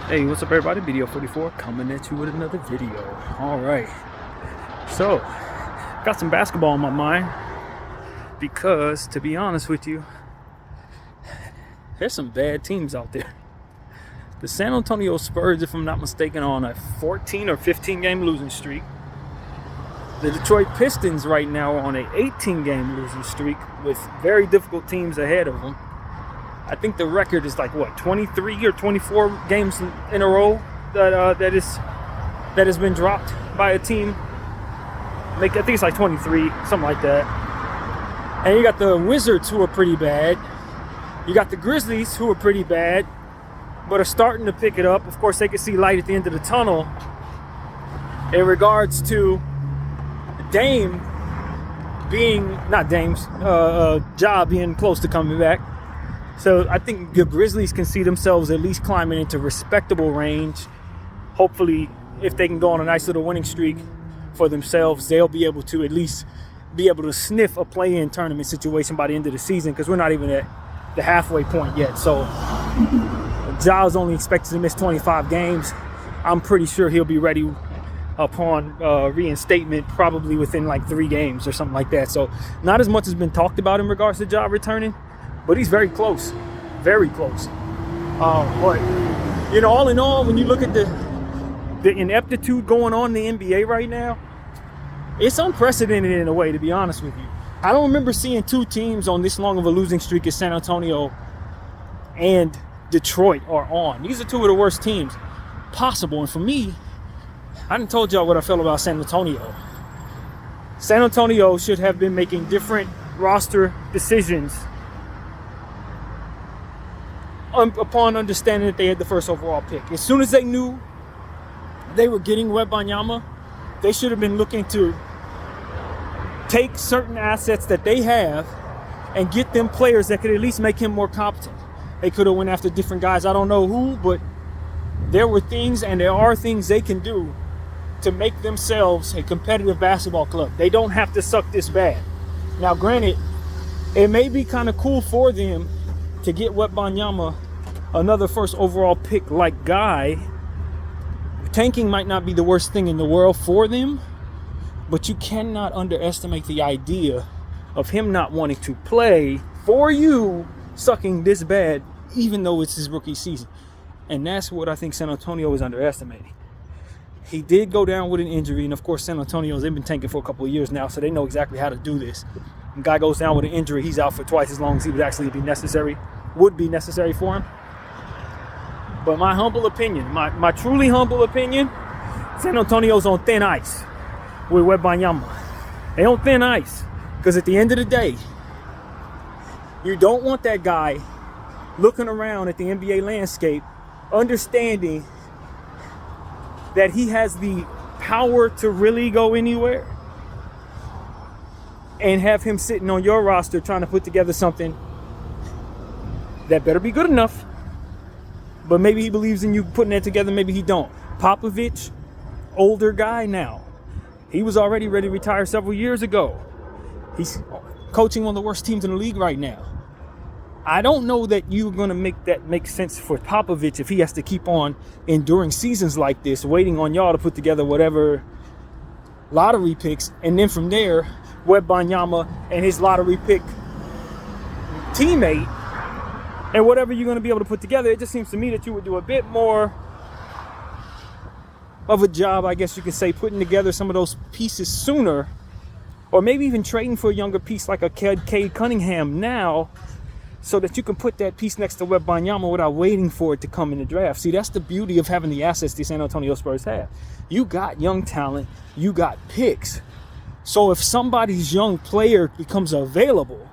Hey, what's up everybody? Video 44 coming at you with another video. Alright. So, got some basketball on my mind because, to be honest with you, there's some bad teams out there. The San Antonio Spurs, if I'm not mistaken, are on a 14 or 15 game losing streak. The Detroit Pistons right now are on an 18 game losing streak with very difficult teams ahead of them. I think the record is like 23 or 24 games in a row that has been dropped by a team. I think it's like 23, something like that. And you got the Wizards, who are pretty bad. You got the Grizzlies, who are pretty bad, but are starting to pick it up. Of course, they can see light at the end of the tunnel in regards to Dame being Ja being close to coming back. So I think the Grizzlies can see themselves at least climbing into respectable range. Hopefully, if they can go on a nice little winning streak for themselves, they'll be able to at least be able to sniff a play-in tournament situation by the end of the season, because we're not even at the halfway point yet. So Ja's only expected to miss 25 games. I'm pretty sure he'll be ready upon reinstatement, probably within like 3 games or something like that. So not as much has been talked about in regards to Ja returning, but he's very close, very close. But, all in all, when you look at the ineptitude going on in the NBA right now, it's unprecedented in a way, to be honest with you. I don't remember seeing 2 teams on this long of a losing streak as San Antonio and Detroit are on. These are 2 of the worst teams possible. And for me, I done told y'all what I felt about San Antonio. San Antonio should have been making different roster decisions upon understanding that they had the first overall pick. As soon as they knew they were getting Wembanyama, they should have been looking to take certain assets that they have and get them players that could at least make him more competent. They could have went after different guys. I don't know who, but there were things, and there are things they can do to make themselves a competitive basketball club. They don't have to suck this bad. Now, granted, it may be kind of cool for them to get Wembanyama, another first overall pick like guy. Tanking might not be the worst thing in the world for them, but you cannot underestimate the idea of him not wanting to play for you, sucking this bad, even though it's his rookie season. And that's what I think San Antonio is underestimating. He did go down with an injury, and of course San Antonio, they've been tanking for a couple of years now, so they know exactly how to do this. When a guy goes down with an injury, he's out for twice as long as he would be necessary for him. But my humble opinion, my truly humble opinion, San Antonio's on thin ice with Wembanyama. They on thin ice because at the end of the day, you don't want that guy looking around at the NBA landscape, understanding that he has the power to really go anywhere, and have him sitting on your roster trying to put together something that better be good enough. But maybe he believes in you putting that together, maybe he don't. Popovich, older guy now. He was already ready to retire several years ago. He's coaching one of the worst teams in the league right now. I don't know that you're going to make that make sense for Popovich if he has to keep on enduring seasons like this, waiting on y'all to put together whatever lottery picks. And then from there, Wembanyama and his lottery pick teammate, and whatever you're going to be able to put together. It just seems to me that you would do a bit more of a job, I guess you could say, putting together some of those pieces sooner, or maybe even trading for a younger piece like a Cade Cunningham now, so that you can put that piece next to Wembanyama without waiting for it to come in the draft. See, that's the beauty of having the assets the San Antonio Spurs have. You got young talent, you got picks. So if somebody's young player becomes available,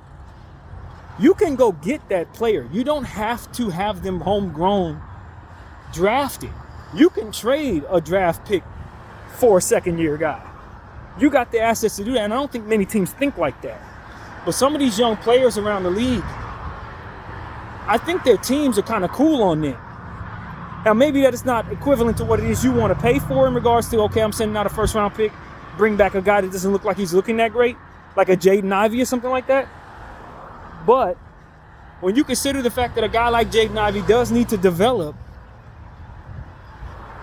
you can go get that player. You don't have to have them homegrown drafted. You can trade a draft pick for a second-year guy. You got the assets to do that, and I don't think many teams think like that. But some of these young players around the league, I think their teams are kind of cool on them. Now, maybe that is not equivalent to what it is you want to pay for in regards to, okay, I'm sending out a first-round pick, bring back a guy that doesn't look like he's looking that great, like a Jaden Ivey or something like that. But when you consider the fact that a guy like Jaden Ivey does need to develop,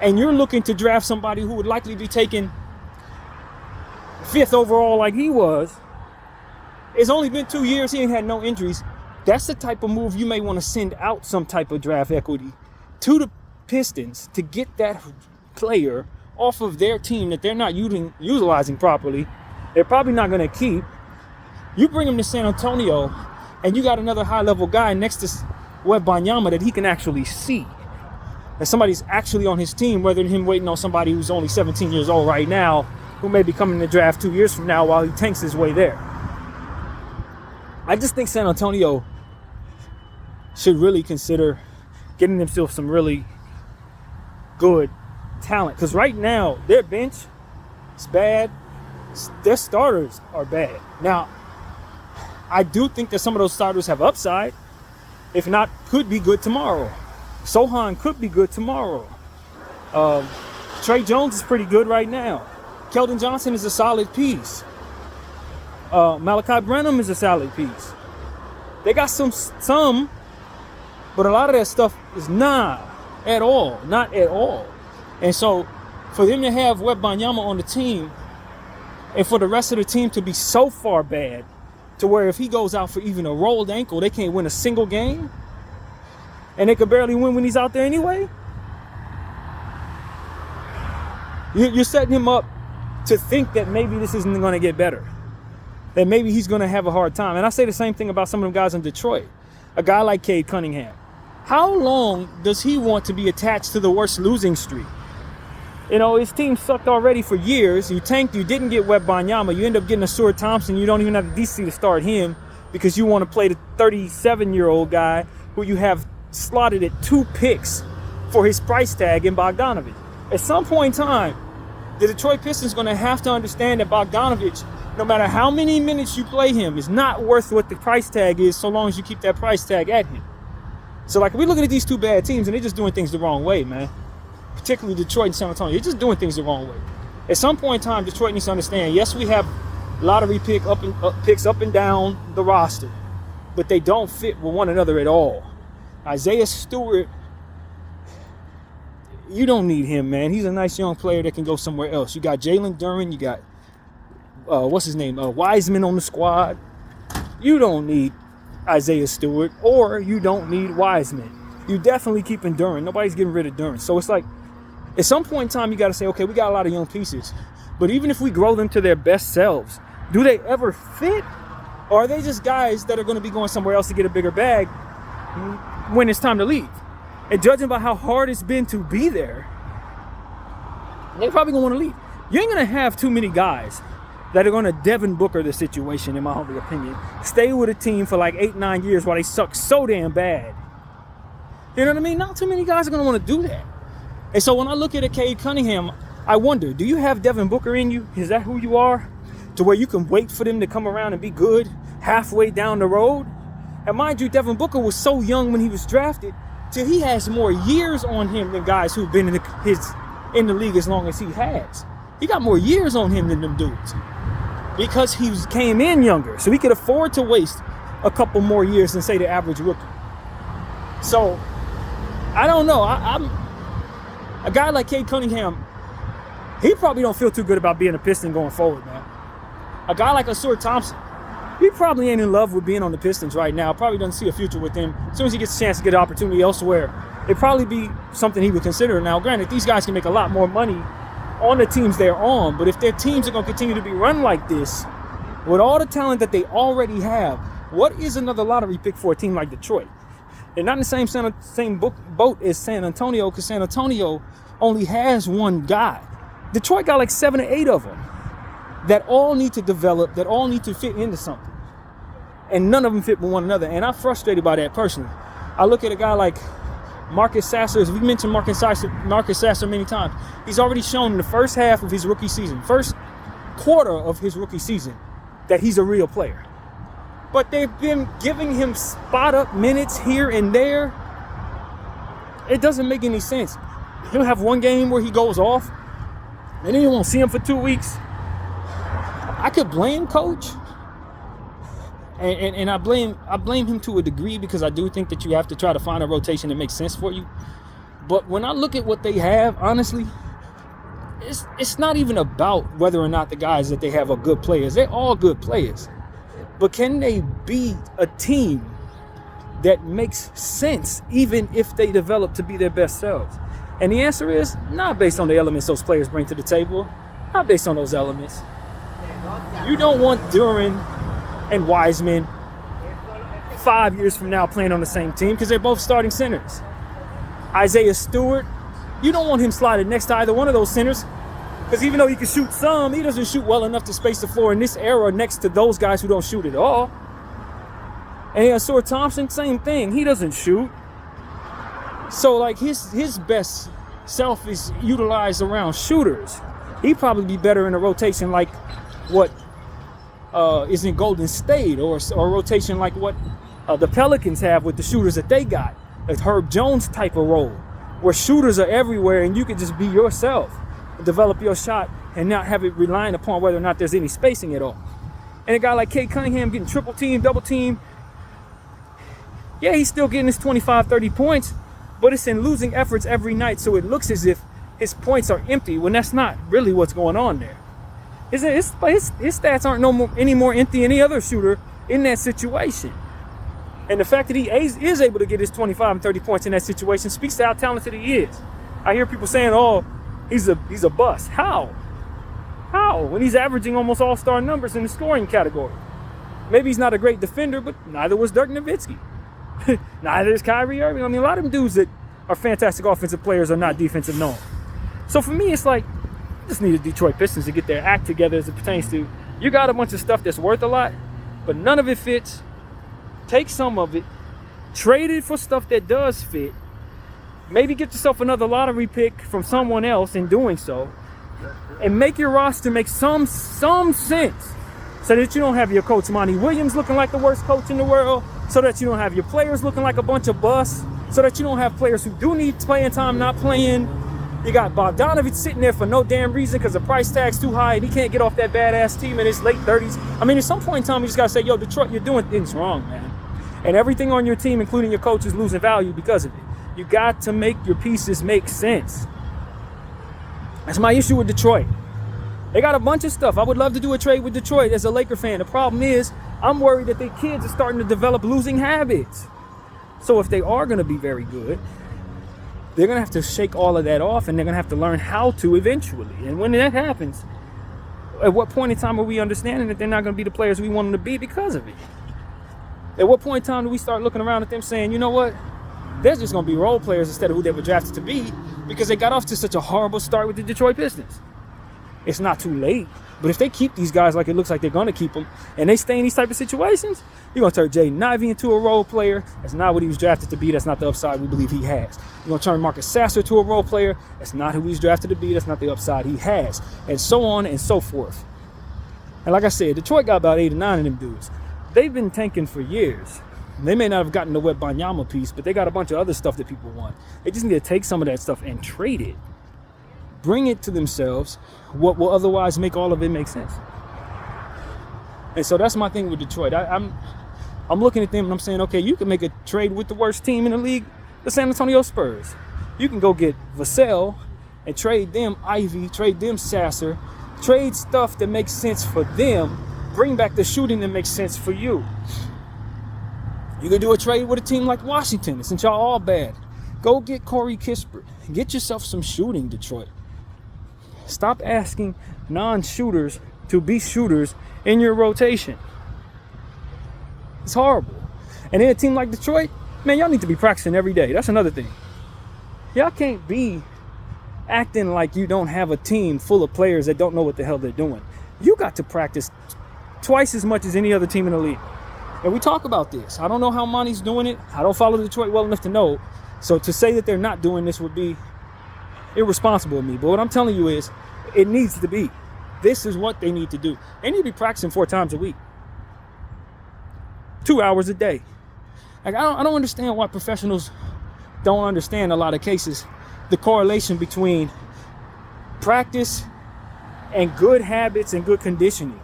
and you're looking to draft somebody who would likely be taken 5th overall like he was, it's only been 2 years, he ain't had no injuries. That's the type of move you may want to send out some type of draft equity to the Pistons to get that player off of their team that they're not utilizing properly. They're probably not going to keep. You bring him to San Antonio, and you got another high-level guy next to Wembanyama that he can actually see. That somebody's actually on his team, rather than him waiting on somebody who's only 17 years old right now, who may be coming to draft 2 years from now while he tanks his way there. I just think San Antonio should really consider getting themselves some really good talent. Because right now, their bench is bad. Their starters are bad. Now, I do think that some of those starters have upside. If not, could be good tomorrow. Sohan could be good tomorrow. Trey Jones is pretty good right now. Keldon Johnson is a solid piece. Malachi Branham is a solid piece. They got some, but a lot of that stuff is not at all. And so, for them to have Wembanyama on the team, and for the rest of the team to be so far bad, to where if he goes out for even a rolled ankle, they can't win a single game, and they could barely win when he's out there anyway, you're setting him up to think that maybe this isn't going to get better, that maybe he's going to have a hard time. And I say the same thing about some of them guys in Detroit. A guy like Cade Cunningham. How long does he want to be attached to the worst losing streak? You know, his team sucked already for years. You tanked, you didn't get Wembanyama. You end up getting a Stuart Thompson. You don't even have the decency to start him because you want to play the 37-year-old guy who you have slotted at 2 picks for his price tag in Bogdanovich. At some point in time, the Detroit Pistons going to have to understand that Bogdanovich, no matter how many minutes you play him, is not worth what the price tag is so long as you keep that price tag at him. So, like, we're looking at these two bad teams, and they're just doing things the wrong way, man. Particularly Detroit and San Antonio. They're just doing things the wrong way. At some point in time, Detroit needs to understand, yes, we have lottery picks up and down the roster, but they don't fit with one another at all. Isaiah Stewart, you don't need him, man. He's a nice young player that can go somewhere else. You got Jalen Duren. You got, Wiseman on the squad. You don't need Isaiah Stewart, or you don't need Wiseman. You definitely keeping Duren. Nobody's getting rid of Duren. So it's like, at some point in time, you got to say, okay, we got a lot of young pieces, but even if we grow them to their best selves, do they ever fit? Or are they just guys that are going to be going somewhere else to get a bigger bag when it's time to leave? And judging by how hard it's been to be there, they're probably going to want to leave. You ain't going to have too many guys that are going to Devin Booker the situation, in my humble opinion. Stay with a team for like 8-9 years while they suck so damn bad. You know what I mean? Not too many guys are going to want to do that. And so when I look at a Cade Cunningham, I wonder, do you have Devin Booker in you? Is that who you are? To where you can wait for them to come around and be good halfway down the road? And mind you, Devin Booker was so young when he was drafted, till he has more years on him than guys who've been in the league as long as he has. He got more years on him than them dudes because he came in younger. So he could afford to waste a couple more years than, say, the average rookie. So, I don't know. I'm a guy like Cade Cunningham, he probably don't feel too good about being a Piston going forward, man. A guy like Stuart Thompson, he probably ain't in love with being on the Pistons right now. Probably doesn't see a future with them. As soon as he gets a chance to get an opportunity elsewhere, it'd probably be something he would consider. Now, granted, these guys can make a lot more money on the teams they're on, but if their teams are going to continue to be run like this, with all the talent that they already have, what is another lottery pick for a team like Detroit? They're not in the same boat as San Antonio, because San Antonio only has one guy. Detroit got like 7 or 8 of them that all need to develop, that all need to fit into something. And none of them fit with one another. And I'm frustrated by that personally. I look at a guy like Marcus Sasser. As we mentioned Marcus Sasser many times. He's already shown in the first half of his rookie season, first quarter of his rookie season, that he's a real player. But they've been giving him spot-up minutes here and there. It doesn't make any sense. He'll have one game where he goes off, and then you won't see him for 2 weeks. I could blame Coach, and I blame him to a degree, because I do think that you have to try to find a rotation that makes sense for you. But when I look at what they have, honestly, it's not even about whether or not the guys that they have are good players. They're all good players. But can they be a team that makes sense even if they develop to be their best selves? And the answer is not based on the elements those players bring to the table, not based on those elements. You don't want Duren and Wiseman 5 years from now playing on the same team because they're both starting centers. Isaiah Stewart, you don't want him sliding next to either one of those centers because even though he can shoot some, he doesn't shoot well enough to space the floor in this era next to those guys who don't shoot at all. And Ausar Thompson, same thing. He doesn't shoot. So like his best self is utilized around shooters. He'd probably be better in a rotation like what is in Golden State or a rotation like what the Pelicans have with the shooters that they got. A Herb Jones type of role where shooters are everywhere and you can just be yourself, develop your shot and not have it relying upon whether or not there's any spacing at all. And a guy like Cade Cunningham getting triple team, double team, yeah, he's still getting his 25, 30 points, but it's in losing efforts every night, so it looks as if his points are empty when that's not really what's going on there. His stats aren't any more empty than any other shooter in that situation. And the fact that he is able to get his 25 and 30 points in that situation speaks to how talented he is. I hear people saying, oh, he's a bust. How? When he's averaging almost all-star numbers in the scoring category. Maybe he's not a great defender, but neither was Dirk Nowitzki. Neither is Kyrie Irving. I mean, a lot of them dudes that are fantastic offensive players are not defensive known. So for me, it's like, you just need the Detroit Pistons to get their act together as it pertains to, you got a bunch of stuff that's worth a lot, but none of it fits. Take some of it, trade it for stuff that does fit, maybe get yourself another lottery pick from someone else in doing so, and make your roster make some sense so that you don't have your coach Monty Williams looking like the worst coach in the world, so that you don't have your players looking like a bunch of busts, so that you don't have players who do need playing time not playing. You got Bogdanovich sitting there for no damn reason because the price tag's too high and he can't get off that badass team in his late 30s. I mean, at some point in time, you just got to say, yo, Detroit, you're doing things wrong, man. And everything on your team, including your coach, is losing value because of it. You got to make your pieces make sense. That's my issue with Detroit. They got a bunch of stuff. I would love to do a trade with Detroit as a Laker fan. The problem is, I'm worried that their kids are starting to develop losing habits. So if they are going to be very good, they're going to have to shake all of that off, and they're going to have to learn how to eventually. And when that happens, at what point in time are we understanding that they're not going to be the players we want them to be because of it? At what point in time do we start looking around at them saying, you know what, they're just going to be role players instead of who they were drafted to be because they got off to such a horrible start with the Detroit Pistons? It's not too late, but if they keep these guys like it looks like they're going to keep them, and they stay in these type of situations, you're going to turn Jaden Ivey into a role player. That's not what he was drafted to be. That's not the upside we believe he has. You're going to turn Marcus Sasser to a role player. That's not who he's drafted to be. That's not the upside he has, and so on and so forth. And like I said, Detroit got about 8 or 9 of them dudes. They've been tanking for years. They may not have gotten the Wembanyama piece, but they got a bunch of other stuff that people want. They just need to take some of that stuff and trade it. Bring it to themselves, what will otherwise make all of it make sense. And so that's my thing with Detroit. I'm looking at them and I'm saying, okay, you can make a trade with the worst team in the league, the San Antonio Spurs. You can go get Vassell and trade them Ivy, trade them Sasser, trade stuff that makes sense for them, bring back the shooting that makes sense for you. You can do a trade with a team like Washington, since y'all all bad. Go get Corey Kispert. Get yourself some shooting, Detroit. Stop asking non-shooters to be shooters in your rotation. It's horrible. And then a team like Detroit, man, y'all need to be practicing every day. That's another thing. Y'all can't be acting like you don't have a team full of players that don't know what the hell they're doing. You got to practice twice as much as any other team in the league. And we talk about this. I don't know how Monty's doing it. I don't follow Detroit well enough to know. So to say that they're not doing this would be irresponsible of me. But what I'm telling you is, it needs to be. This is what they need to do. They need to be practicing 4 times a week. 2 hours a day. Like, I don't understand why professionals don't understand a lot of cases the correlation between practice and good habits and good conditioning.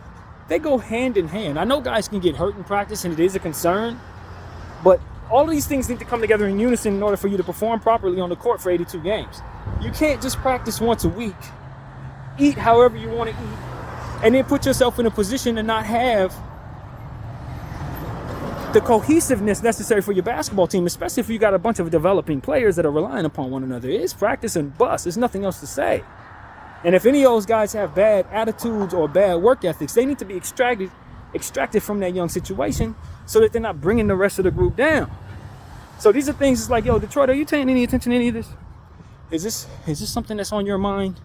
They go hand in hand. I know guys can get hurt in practice and it is a concern, but all of these things need to come together in unison in order for you to perform properly on the court for 82 games. You can't just practice once a week, eat however you want to eat, and then put yourself in a position to not have the cohesiveness necessary for your basketball team, especially if you got a bunch of developing players that are relying upon one another. It's practice and bust. There's nothing else to say. And if any of those guys have bad attitudes or bad work ethics, they need to be extracted from that young situation so that they're not bringing the rest of the group down. So these are things, it's like, yo, Detroit, are you paying any attention to any of this? Is this something that's on your mind?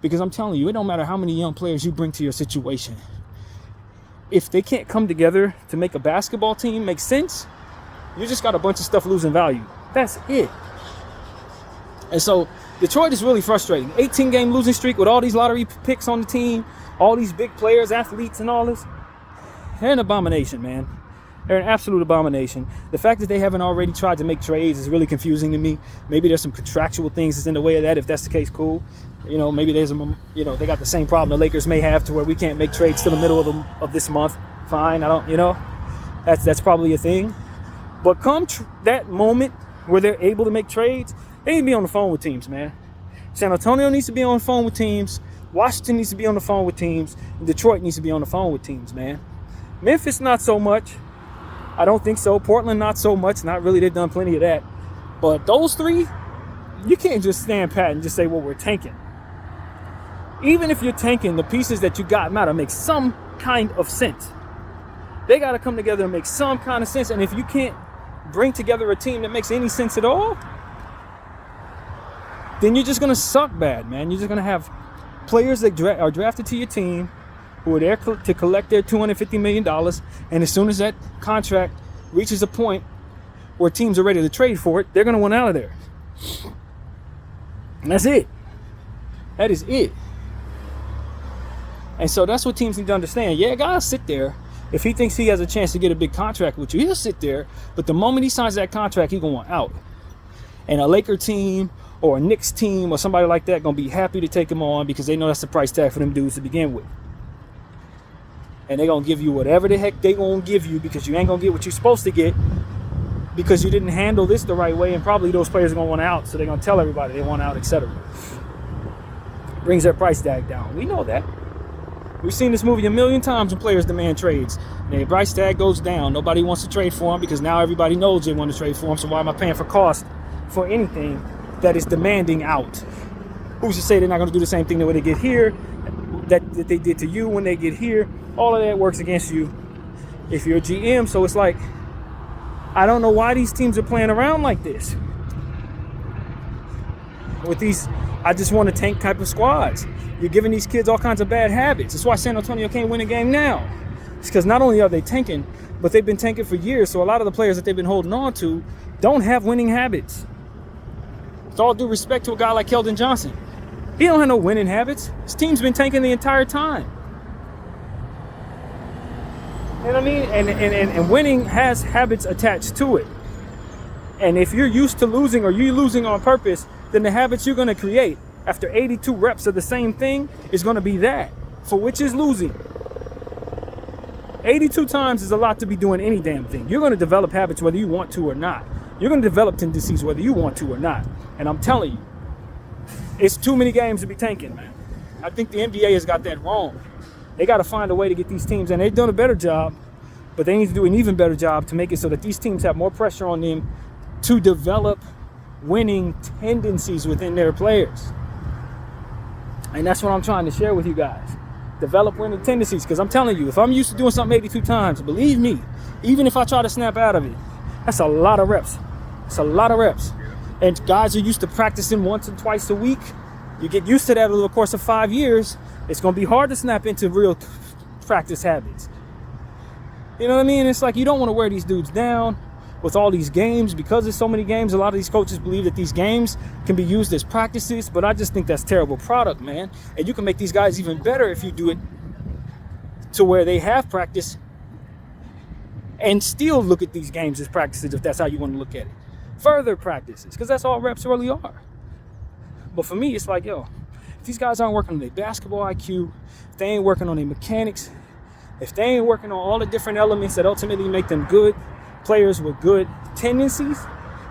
Because I'm telling you, it don't matter how many young players you bring to your situation. If they can't come together to make a basketball team make sense, you just got a bunch of stuff losing value. That's it. And so Detroit is really frustrating. 18-game losing streak with all these lottery picks on the team, all these big players, athletes, and all this. They're an abomination, man. They're an absolute abomination. The fact that they haven't already tried to make trades is really confusing to me. Maybe there's some contractual things that's in the way of that. If that's the case, cool. Maybe there's they got the same problem the Lakers may have to where we can't make trades till the middle of this month. Fine, that's probably a thing. But come that moment where they're able to make trades, they need to be on the phone with teams, man. San Antonio needs to be on the phone with teams. Washington needs to be on the phone with teams. And Detroit needs to be on the phone with teams, man. Memphis, not so much. I don't think so. Portland, not so much. Not really. They've done plenty of that. But those three, you can't just stand pat and just say, well, we're tanking. Even if you're tanking, the pieces that you got matter make some kind of sense. They got to come together and make some kind of sense. And if you can't bring together a team that makes any sense at all, then you're just going to suck bad, man. You're just going to have players that are drafted to your team who are there to collect their $250 million. And as soon as that contract reaches a point where teams are ready to trade for it, they're going to want out of there. And that's it. That is it. And so that's what teams need to understand. Yeah, guys sit there. If he thinks he has a chance to get a big contract with you, he'll sit there. But the moment he signs that contract, he's going to want out. And a Laker team or a Knicks team or somebody like that going to be happy to take him on because they know that's the price tag for them dudes to begin with. And they're going to give you whatever the heck they going to give you because you ain't going to get what you're supposed to get because you didn't handle this the right way. And probably those players are going to want out. So they're going to tell everybody they want out, etc. Brings their price tag down. We know that. We've seen this movie a million times when players demand trades. And their price tag goes down. Nobody wants to trade for them because now everybody knows they want to trade for them. So why am I paying for cost for anything that is demanding out? Who's to say they're not going to do the same thing that when they get here, that they did to you when they get here? All of that works against you if you're a GM. So it's like, I don't know why these teams are playing around like this. With these, I just want to tank type of squads. You're giving these kids all kinds of bad habits. That's why San Antonio can't win a game now. It's because not only are they tanking, but they've been tanking for years. So a lot of the players that they've been holding on to don't have winning habits. With all due respect to a guy like Keldon Johnson, he don't have no winning habits. His team's been tanking the entire time. You know what I mean? And winning has habits attached to it. And if you're used to losing or you're losing on purpose, then the habits you're going to create after 82 reps of the same thing is going to be that, for which is losing. 82 times is a lot to be doing any damn thing. You're going to develop habits whether you want to or not. You're going to develop tendencies whether you want to or not. And I'm telling you, it's too many games to be tanking, man. I think the NBA has got that wrong. They got to find a way to get these teams, and they've done a better job, but they need to do an even better job to make it so that these teams have more pressure on them to develop winning tendencies within their players. And that's what I'm trying to share with you guys. Develop winning tendencies. Because I'm telling you, if I'm used to doing something 82 times, believe me, even if I try to snap out of it, that's a lot of reps. It's a lot of reps. And guys are used to practicing once and twice a week. You get used to that over the course of 5 years. It's going to be hard to snap into real practice habits. You know what I mean? It's like you don't want to wear these dudes down with all these games. Because there's so many games, a lot of these coaches believe that these games can be used as practices, but I just think that's terrible product, man. And you can make these guys even better if you do it to where they have practice and still look at these games as practices, if that's how you want to look at it. Further practices, because that's all reps really are. But for me, it's like, yo, if these guys aren't working on their basketball IQ, if they ain't working on their mechanics, if they ain't working on all the different elements that ultimately make them good players with good tendencies,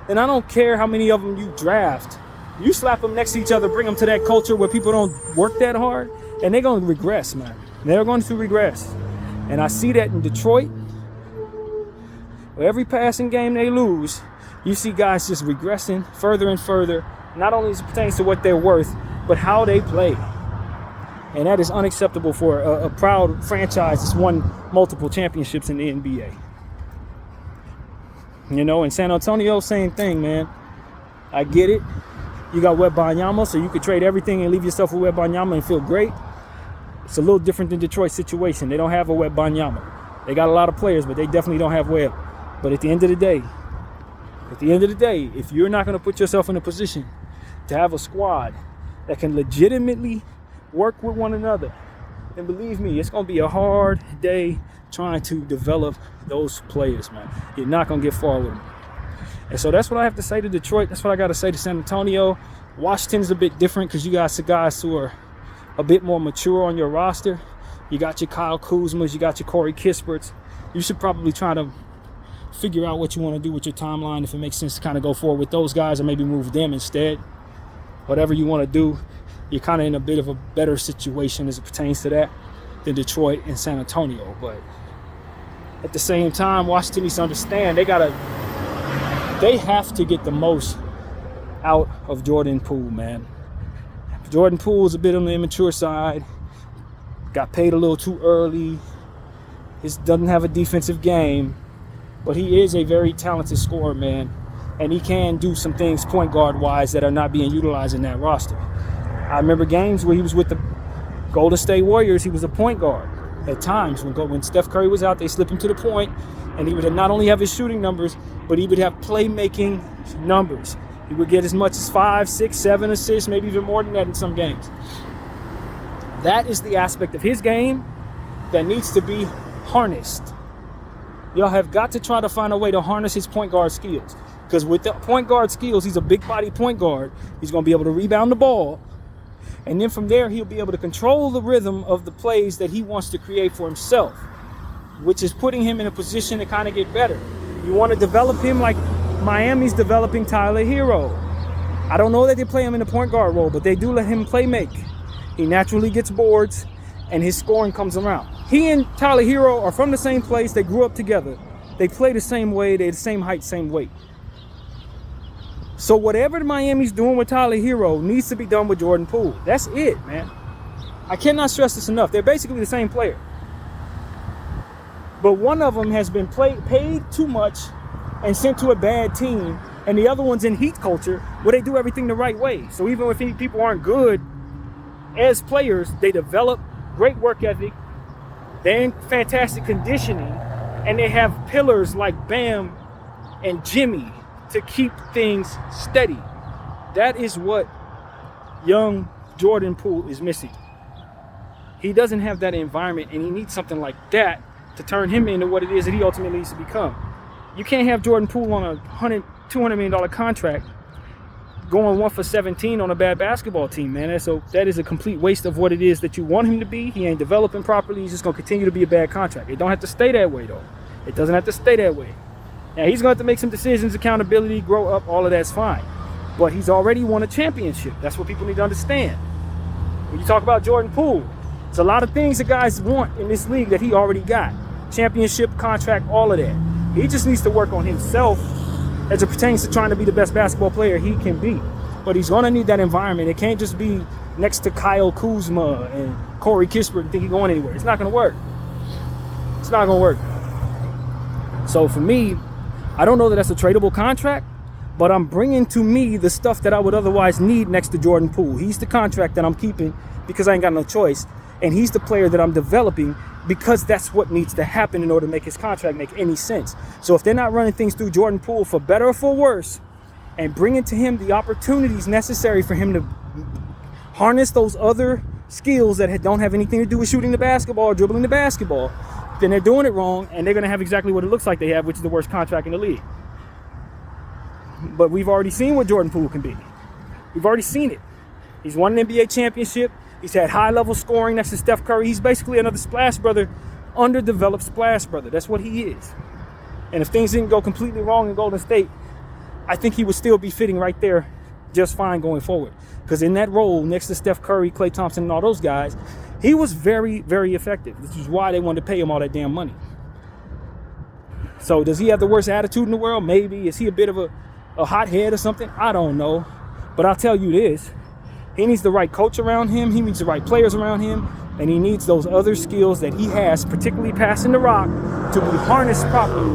then I don't care how many of them you draft. You slap them next to each other, bring them to that culture where people don't work that hard, and they're going to regress, man. They're going to regress. And I see that in Detroit. Every passing game they lose, you see guys just regressing further and further, not only as it pertains to what they're worth, but how they play. And that is unacceptable for a proud franchise that's won multiple championships in the NBA. You know, in San Antonio, same thing, man. I get it. You got Wembanyama, so you could trade everything and leave yourself with Wembanyama and feel great. It's a little different than Detroit's situation. They don't have a Wembanyama. They got a lot of players, but they definitely don't have Webb. But at the end of the day, if you're not going to put yourself in a position to have a squad that can legitimately work with one another, then believe me, it's going to be a hard day trying to develop those players, man. You're not going to get far with them. And so that's what I have to say to Detroit. That's what I got to say to San Antonio. Washington's a bit different because you got some guys who are a bit more mature on your roster. You got your Kyle Kuzmas, you got your Corey Kisperts. You should probably try to figure out what you want to do with your timeline, if it makes sense to kind of go forward with those guys or maybe move them instead. Whatever you want to do, you're kind of in a bit of a better situation as it pertains to that than Detroit and San Antonio. But at the same time, Washington needs to understand they have to get the most out of Jordan Poole, man. Jordan Poole is a bit on the immature side. Got paid a little too early. He doesn't have a defensive game. But he is a very talented scorer, man. And he can do some things point guard wise that are not being utilized in that roster. I remember games where he was with the Golden State Warriors. He was a point guard. At times when Steph Curry was out, they slip him to the point, and he would not only have his shooting numbers, but he would have playmaking numbers. He would get as much as 5, 6, 7 assists, maybe even more than that in some games. That is the aspect of his game that needs to be harnessed. Y'all have got to try to find a way to harness his point guard skills. Because with the point guard skills, he's a big body point guard. He's going to be able to rebound the ball. And then from there, he'll be able to control the rhythm of the plays that he wants to create for himself, which is putting him in a position to kind of get better. You want to develop him like Miami's developing Tyler Hero. I don't know that they play him in the point guard role, but they do let him play make. He naturally gets boards, and his scoring comes around. He and Tyler Hero are from the same place. They grew up together. They play the same way. They're the same height, same weight. So whatever Miami's doing with Tyler Hero needs to be done with Jordan Poole. That's it, man. I cannot stress this enough. They're basically the same player. But one of them has been paid too much and sent to a bad team, and the other one's in Heat culture where they do everything the right way. So even if people aren't good as players, they develop great work ethic, they're in fantastic conditioning, and they have pillars like Bam and Jimmy to keep things steady. That is what young Jordan Poole is missing. He doesn't have that environment, and he needs something like that to turn him into what it is that he ultimately needs to become. You can't have Jordan Poole on a $200 million contract going 1 for 17 on a bad basketball team, man. So that is a complete waste of what it is that you want him to be. He ain't developing properly. He's just going to continue to be a bad contract. It don't have to stay that way, though. It doesn't have to stay that way. Now, he's going to have to make some decisions, accountability, grow up, all of that's fine. But he's already won a championship. That's what people need to understand. When you talk about Jordan Poole, there's a lot of things that guys want in this league that he already got. Championship, contract, all of that. He just needs to work on himself as it pertains to trying to be the best basketball player he can be. But he's going to need that environment. It can't just be next to Kyle Kuzma and Corey Kispert and think he's going anywhere. It's not going to work. It's not going to work. So for me, I don't know that that's a tradable contract, but I'm bringing to me the stuff that I would otherwise need next to Jordan Poole. He's the contract that I'm keeping because I ain't got no choice. And he's the player that I'm developing because that's what needs to happen in order to make his contract make any sense. So if they're not running things through Jordan Poole for better or for worse and bringing to him the opportunities necessary for him to harness those other skills that don't have anything to do with shooting the basketball or dribbling the basketball, then they're doing it wrong, and they're going to have exactly what it looks like they have, which is the worst contract in the league. But we've already seen what Jordan Poole can be. We've already seen it. He's won an NBA championship. He's had high-level scoring next to Steph Curry. He's basically another Splash Brother, underdeveloped Splash Brother. That's what he is. And if things didn't go completely wrong in Golden State, I think he would still be fitting right there just fine going forward. Because in that role, next to Steph Curry, Klay Thompson, and all those guys, he was very, very effective. This is why they wanted to pay him all that damn money. So does he have the worst attitude in the world? Maybe. Is he a bit of a hothead or something? I don't know. But I'll tell you this. He needs the right coach around him. He needs the right players around him. And he needs those other skills that he has, particularly passing the rock, to be harnessed properly.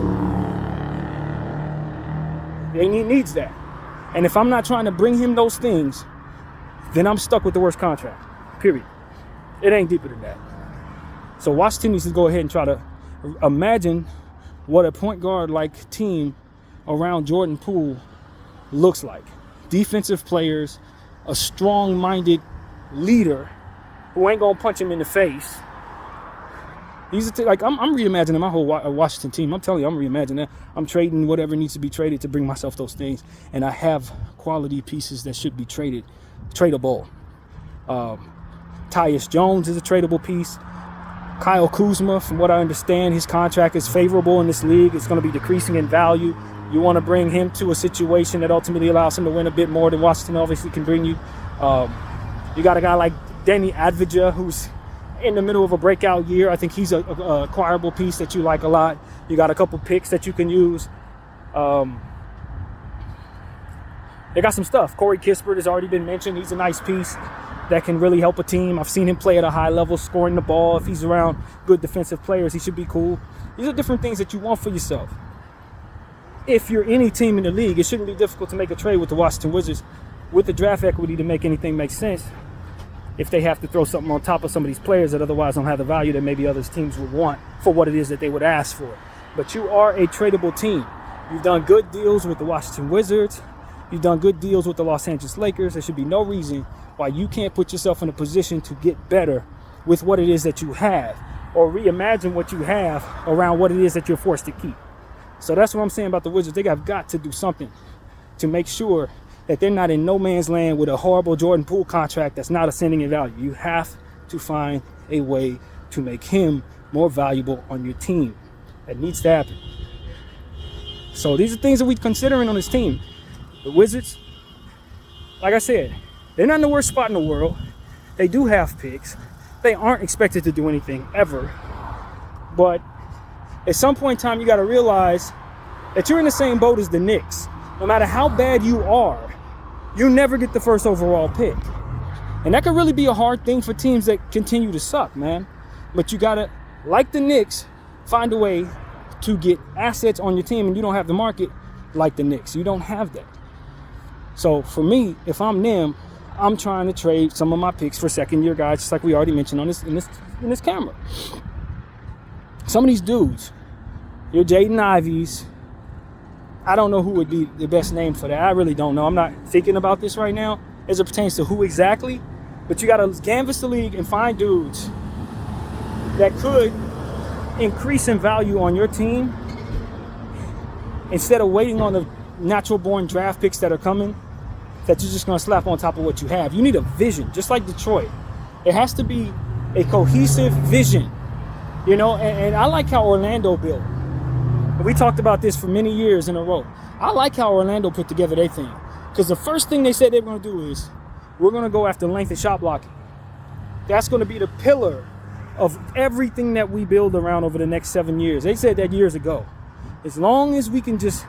And he needs that. And if I'm not trying to bring him those things, then I'm stuck with the worst contract. Period. It ain't deeper than that. So Washington needs to go ahead and try to imagine what a point guard like team around Jordan Poole looks like. Defensive players, a strong-minded leader who ain't gonna punch him in the face. I'm reimagining my whole Washington team. I'm telling you, I'm reimagining that. I'm trading whatever needs to be traded to bring myself those things. And I have quality pieces that should be tradable. Tyus Jones is a tradable piece. Kyle Kuzma, from what I understand, his contract is favorable in this league. It's going to be decreasing in value. You want to bring him to a situation that ultimately allows him to win a bit more than Washington obviously can bring you. You got a guy like Danny Advija, who's in the middle of a breakout year. I think he's a acquirable piece that you like a lot. You got a couple picks that you can use. They got some stuff. Corey Kispert has already been mentioned. He's a nice piece that can really help a team. I've seen him play at a high level, scoring the ball. If he's around good defensive players, he should be cool. These are different things that you want for yourself. If you're any team in the league, it shouldn't be difficult to make a trade with the Washington Wizards with the draft equity to make anything make sense. If they have to throw something on top of some of these players that otherwise don't have the value that maybe other teams would want for what it is that they would ask for. But you are a tradable team. You've done good deals with the Washington Wizards. You've done good deals with the Los Angeles Lakers. There should be no reason why you can't put yourself in a position to get better with what it is that you have, or reimagine what you have around what it is that you're forced to keep. So that's what I'm saying about the Wizards. They have got to do something to make sure that they're not in no man's land with a horrible Jordan Poole contract that's not ascending in value. You have to find a way to make him more valuable on your team. That needs to happen. So these are things that we're considering on this team. The Wizards, like I said, they're not in the worst spot in the world. They do have picks. They aren't expected to do anything ever. But at some point in time, you got to realize that you're in the same boat as the Knicks. No matter how bad you are, you never get the first overall pick. And that could really be a hard thing for teams that continue to suck, man. But you got to, like the Knicks, find a way to get assets on your team, and you don't have the market like the Knicks. You don't have that. So for me, if I'm them, I'm trying to trade some of my picks for second-year guys, just like we already mentioned on this in this camera. Some of these dudes, your Jaden Ivies, I don't know who would be the best name for that. I really don't know. I'm not thinking about this right now as it pertains to who exactly. But you got to canvas the league and find dudes that could increase in value on your team instead of waiting on the natural-born draft picks that are coming that you're just going to slap on top of what you have. You need a vision, just like Detroit. It has to be a cohesive vision, you know, and I like how Orlando built. We talked about this for many years in a row. I like how Orlando put together their thing, because the first thing they said they were going to do is we're going to go after length and shot blocking. That's going to be the pillar of everything that we build around over the next 7 years. They said that years ago. As long as we can just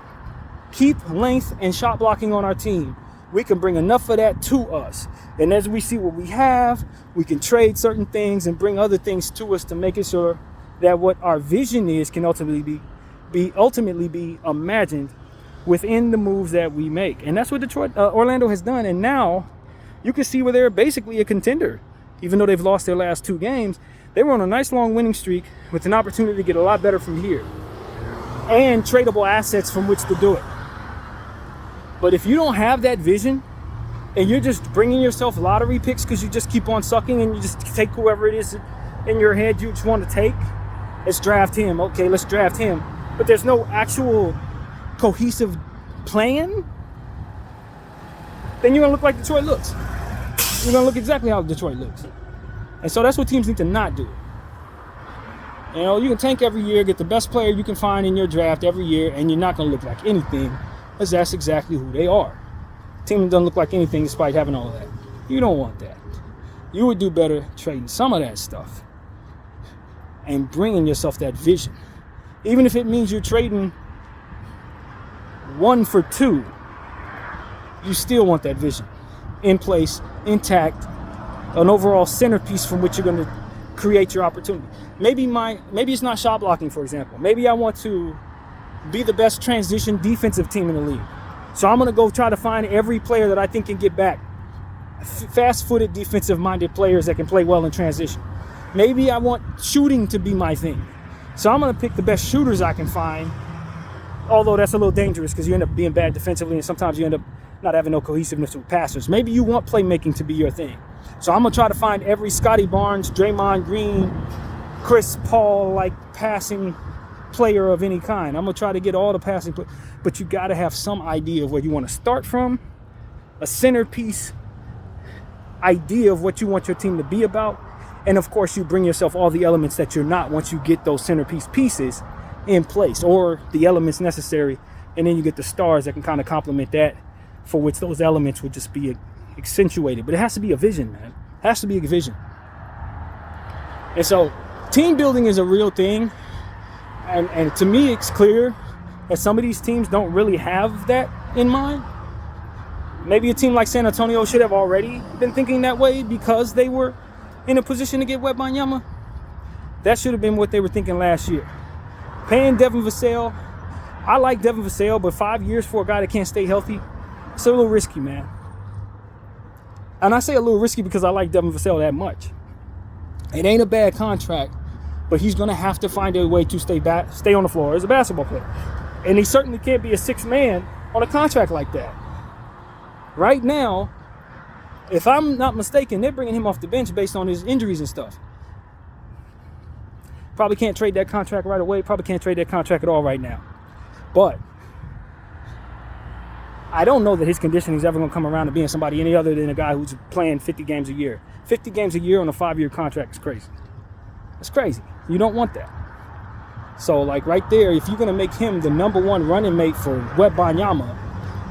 keep length and shot blocking on our team, we can bring enough of that to us. And as we see what we have, we can trade certain things and bring other things to us to make it sure that what our vision is can ultimately be imagined within the moves that we make. And that's what Orlando has done. And now you can see where they're basically a contender. Even though they've lost their last 2 games, they were on a nice long winning streak with an opportunity to get a lot better from here and tradable assets from which to do it. But if you don't have that vision and you're just bringing yourself lottery picks because you just keep on sucking and you just take whoever it is in your head you just want to take, let's draft him. Okay, let's draft him. But there's no actual cohesive plan, then you're going to look like Detroit looks. You're going to look exactly how Detroit looks. And so that's what teams need to not do. You know, you can tank every year, get the best player you can find in your draft every year, and you're not going to look like anything, because that's exactly who they are. Team that doesn't look like anything despite having all of that. You don't want that. You would do better trading some of that stuff and bringing yourself that vision. Even if it means you're trading 1 for 2, you still want that vision in place, intact, an overall centerpiece from which you're going to create your opportunity. Maybe it's not shot blocking, for example. Maybe I want to be the best transition defensive team in the league. So I'm going to go try to find every player that I think can get back. Fast-footed, defensive-minded players that can play well in transition. Maybe I want shooting to be my thing. So I'm going to pick the best shooters I can find, although that's a little dangerous because you end up being bad defensively and sometimes you end up not having no cohesiveness with passers. Maybe you want playmaking to be your thing. So I'm going to try to find every Scotty Barnes, Draymond Green, Chris Paul-like passing player of any kind. I'm going to try to get all the passing, but you got to have some idea of where you want to start from, a centerpiece idea of what you want your team to be about, and of course you bring yourself all the elements that you're not once you get those centerpiece pieces in place, or the elements necessary, and then you get the stars that can kind of complement that, for which those elements would just be accentuated. But it has to be a vision, man. It has to be a vision. And so team building is a real thing, and to me it's clear that some of these teams don't really have that in mind. Maybe a team like San Antonio should have already been thinking that way because they were in a position to get Wembanyama. That should have been what they were thinking last year. Paying Devin Vassell. I like Devin Vassell, but 5 years for a guy that can't stay healthy, it's a little risky, man. And I say a little risky because I like Devin Vassell that much. It ain't a bad contract, but he's going to have to find a way to stay on the floor as a basketball player. And he certainly can't be a sixth man on a contract like that. Right now, if I'm not mistaken, they're bringing him off the bench based on his injuries and stuff. Probably can't trade that contract right away. Probably can't trade that contract at all right now. But I don't know that his conditioning is ever going to come around to being somebody any other than a guy who's playing 50 games a year. 50 games a year on a 5-year contract is crazy. It's crazy. You don't want that. So, like right there, if you're going to make him the number 1 running mate for Wembanyama,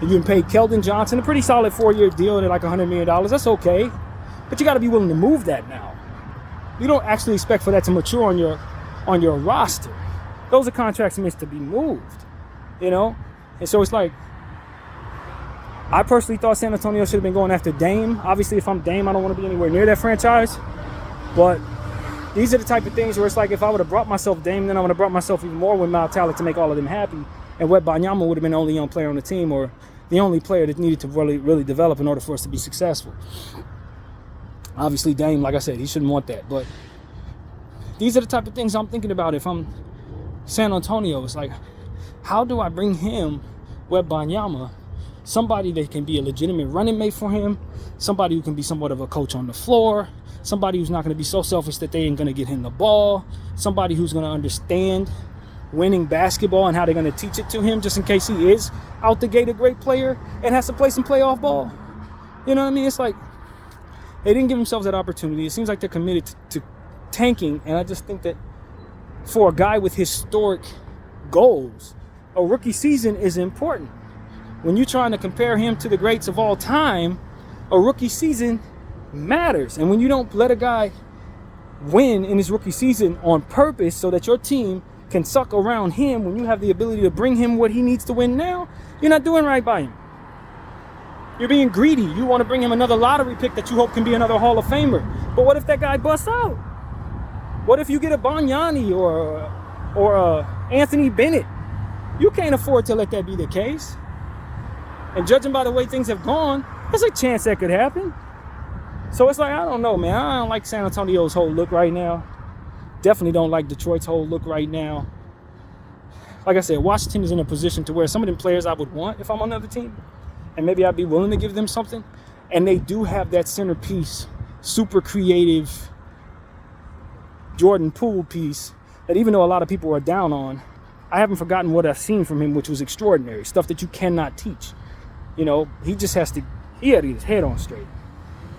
and you can pay Keldon Johnson a pretty solid 4-year deal at like $100 million, that's okay. But you got to be willing to move that now. You don't actually expect for that to mature on your roster. Those are contracts meant to be moved, you know? And so it's like, I personally thought San Antonio should have been going after Dame. Obviously, if I'm Dame, I don't want to be anywhere near that franchise. But these are the type of things where it's like, if I would have brought myself Dame, then I would have brought myself even more with my talent to make all of them happy. And Wembanyama would have been the only young player on the team, or the only player that needed to really, really develop in order for us to be successful. Obviously, Dame, like I said, he shouldn't want that. But these are the type of things I'm thinking about if I'm San Antonio. It's like, how do I bring him, Wembanyama, somebody that can be a legitimate running mate for him, somebody who can be somewhat of a coach on the floor, somebody who's not going to be so selfish that they ain't going to get him the ball, somebody who's going to understand winning basketball and how they're going to teach it to him just in case he is out the gate a great player and has to play some playoff ball. You know what I mean? It's like they didn't give themselves that opportunity. It seems like they're committed to tanking, and I just think that for a guy with historic goals, a rookie season is important. When you're trying to compare him to the greats of all time, a rookie season matters. And when you don't let a guy win in his rookie season on purpose so that your team can suck around him when you have the ability to bring him what he needs to win now, you're not doing right by him. You're being greedy. You want to bring him another lottery pick that you hope can be another Hall of Famer. But what if that guy busts out? What if you get a Banyani or a Anthony Bennett? You can't afford to let that be the case. And judging by the way things have gone, there's a chance that could happen. So it's like, I don't know, man. I don't like San Antonio's whole look right now. Definitely don't like Detroit's whole look right now. Like I said, Washington is in a position to where some of them players I would want if I'm on another team, and maybe I'd be willing to give them something. And they do have that centerpiece, super creative Jordan Poole piece that even though a lot of people are down on, I haven't forgotten what I've seen from him, which was extraordinary. Stuff that you cannot teach. You know, he had to get his head on straight.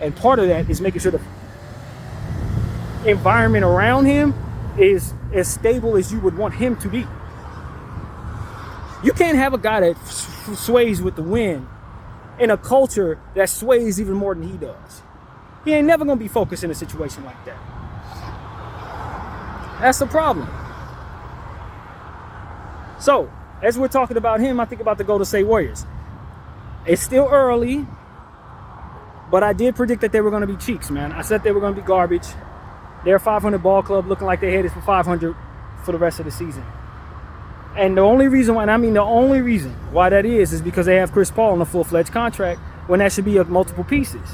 And part of that is making sure the environment around him is as stable as you would want him to be. You can't have a guy that sways with the wind in a culture that sways even more than he does. He ain't never going to be focused in a situation like that. That's the problem. So, as we're talking about him, I think about the Golden State Warriors. It's still early, but I did predict that they were going to be cheeks, man. I said they were going to be garbage. They're a 500 ball club looking like they're headed for 500 for the rest of the season. And the only reason why that is because they have Chris Paul on a full-fledged contract when that should be of multiple pieces.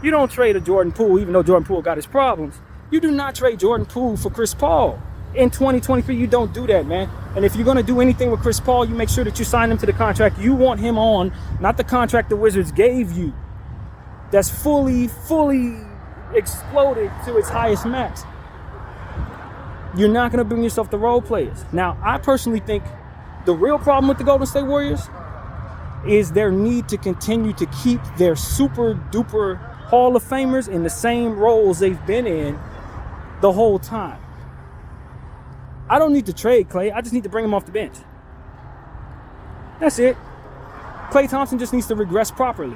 You don't trade a Jordan Poole, even though Jordan Poole got his problems. You do not trade Jordan Poole for Chris Paul. In 2023, you don't do that, man. And if you're going to do anything with Chris Paul, you make sure that you sign him to the contract you want him on, not the contract the Wizards gave you. That's fully exploded to its highest max. You're not going to bring yourself the role players. Now, I personally think the real problem with the Golden State Warriors is their need to continue to keep their super duper Hall of Famers in the same roles they've been in the whole time. I don't need to trade Klay. I just need to bring him off the bench. That's it. Klay Thompson just needs to regress properly.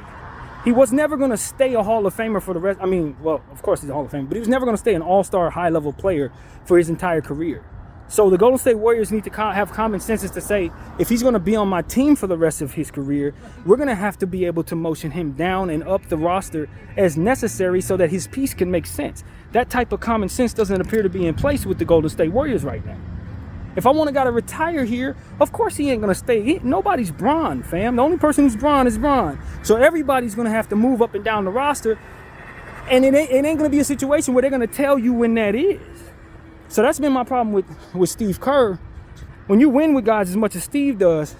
He was never going to stay a Hall of Famer for the rest. I mean, well, of course he's a Hall of Famer, but he was never going to stay an all-star high-level player for his entire career. So the Golden State Warriors need to have common sense to say, if he's going to be on my team for the rest of his career, we're going to have to be able to motion him down and up the roster as necessary so that his piece can make sense. That type of common sense doesn't appear to be in place with the Golden State Warriors right now. If I want a guy to retire here, of course he ain't going to stay. Nobody's Bron, fam. The only person who's Bron is Bron. So everybody's going to have to move up and down the roster. And it ain't going to be a situation where they're going to tell you when that is. So that's been my problem with Steve Kerr. When you win with guys as much as Steve does,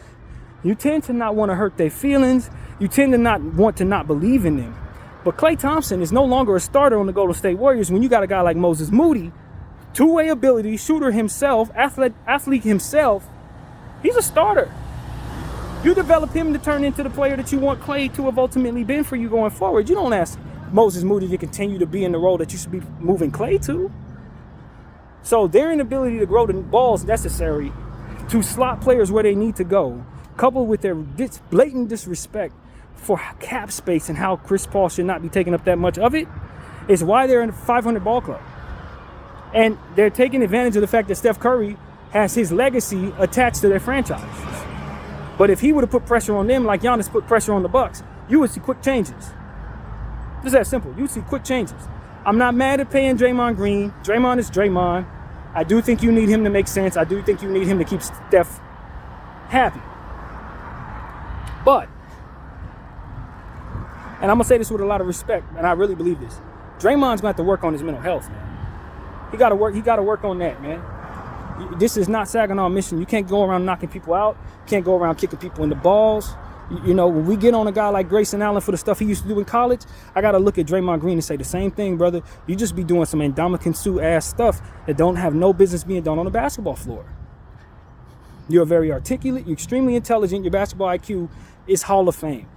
you tend to not want to hurt their feelings. You tend to not want to not believe in them. But Klay Thompson is no longer a starter on the Golden State Warriors when you got a guy like Moses Moody, two-way ability, shooter himself, athlete himself. He's a starter. You develop him to turn into the player that you want Klay to have ultimately been for you going forward. You don't ask Moses Moody to continue to be in the role that you should be moving Klay to. So their inability to grow the balls necessary to slot players where they need to go, coupled with their blatant disrespect for cap space and how Chris Paul should not be taking up that much of it, is why they're in a 500 ball club. And they're taking advantage of the fact that Steph Curry has his legacy attached to their franchise. But if he would have put pressure on them like Giannis put pressure on the Bucks, you would see quick changes. Just that simple. You would see quick changes. I'm not mad at paying Draymond Green. Draymond is Draymond. I do think you need him to make sense. I do think you need him to keep Steph happy. But, and I'm going to say this with a lot of respect, and I really believe this, Draymond's going to have to work on his mental health, man. He got to work on that, man. This is not Saginaw Mission. You can't go around knocking people out. You can't go around kicking people in the balls. You know, when we get on a guy like Grayson Allen for the stuff he used to do in college, I got to look at Draymond Green and say the same thing, brother. You just be doing some Ndamukong Suh ass stuff that don't have no business being done on the basketball floor. You're very articulate. You're extremely intelligent. Your basketball IQ is Hall of Fame.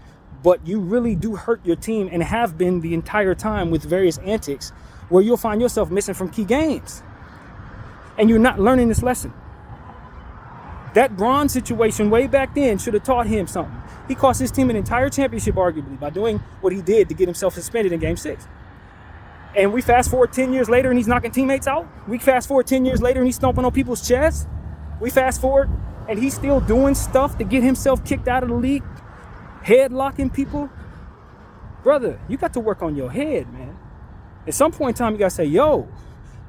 But you really do hurt your team and have been the entire time with various antics where you'll find yourself missing from key games. And you're not learning this lesson. That Bron situation way back then should have taught him something. He cost his team an entire championship, arguably, by doing what he did to get himself suspended in Game 6. And we fast forward 10 years later and he's knocking teammates out. We fast forward 10 years later and he's stomping on people's chests. We fast forward and he's still doing stuff to get himself kicked out of the league, headlocking people. Brother, you got to work on your head, man. At some point in time, you got to say, yo,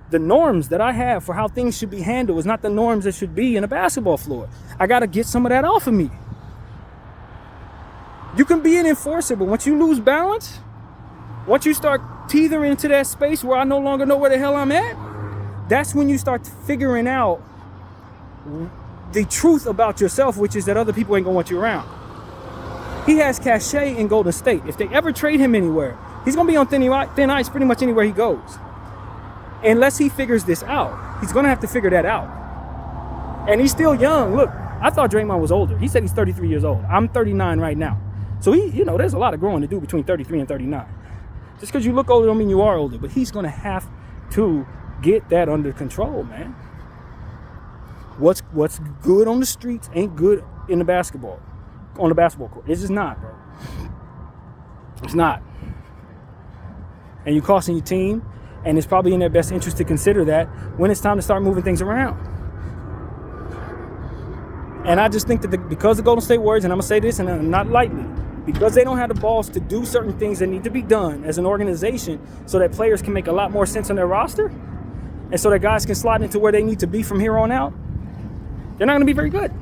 the norms that I have for how things should be handled is not the norms that should be in a basketball floor. I got to get some of that off of me. You can be an enforcer, but once you lose balance, once you start teetering into that space where I no longer know where the hell I'm at, that's when you start figuring out the truth about yourself, which is that other people ain't gonna want you around. He has cachet in Golden State. If they ever trade him anywhere, he's gonna be on thin ice pretty much anywhere he goes. Unless he figures this out. He's gonna have to figure that out. And he's still young. Look, I thought Draymond was older. He said he's 33 years old. I'm 39 right now. So there's a lot of growing to do between 33 and 39. Just because you look older don't mean you are older, but he's going to have to get that under control, man. What's good on the streets ain't good on the basketball court. It's just not, bro. It's not. And you're costing your team, and it's probably in their best interest to consider that when it's time to start moving things around. And I just think that because the Golden State Warriors, and I'm going to say this, and not lightly, because they don't have the balls to do certain things that need to be done as an organization so that players can make a lot more sense on their roster, and so that guys can slide into where they need to be from here on out, they're not going to be very good.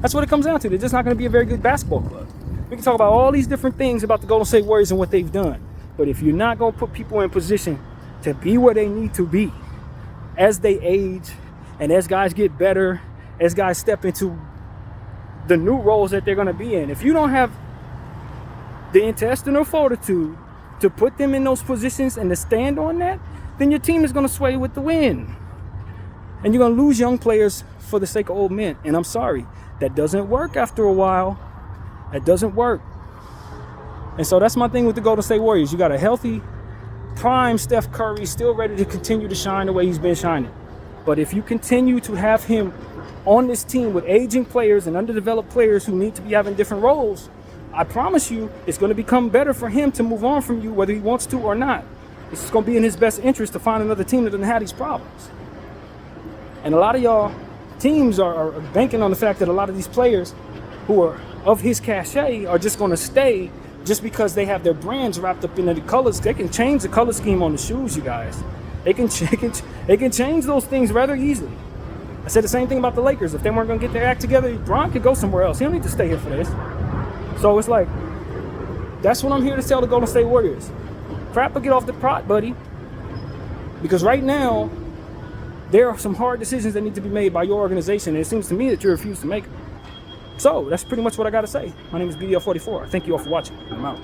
That's what it comes down to. They're just not going to be a very good basketball club. We can talk about all these different things about the Golden State Warriors and what they've done. But if you're not going to put people in position to be where they need to be as they age and as guys get better, as guys step into the new roles that they're going to be in, if you don't have the intestinal fortitude to put them in those positions and to stand on that, then your team is going to sway with the wind. And you're going to lose young players for the sake of old men. And I'm sorry, that doesn't work after a while. That doesn't work. And so that's my thing with the Golden State Warriors. You got a healthy, prime Steph Curry still ready to continue to shine the way he's been shining. But if you continue to have him on this team with aging players and underdeveloped players who need to be having different roles, I promise you it's going to become better for him to move on from you whether he wants to or not. It's going to be in his best interest to find another team that doesn't have these problems. And a lot of y'all teams are banking on the fact that a lot of these players who are of his cachet are just going to stay just because they have their brands wrapped up in the colors. They can change the color scheme on the shoes, you guys. They can change those things rather easily. I said the same thing about the Lakers. If they weren't going to get their act together, Bron could go somewhere else. He don't need to stay here for this. So it's like, that's what I'm here to tell the Golden State Warriors. Crap will get off the pot, buddy. Because right now, there are some hard decisions that need to be made by your organization, and it seems to me that you refuse to make them. So that's pretty much what I got to say. My name is BDL44. Thank you all for watching. I'm out.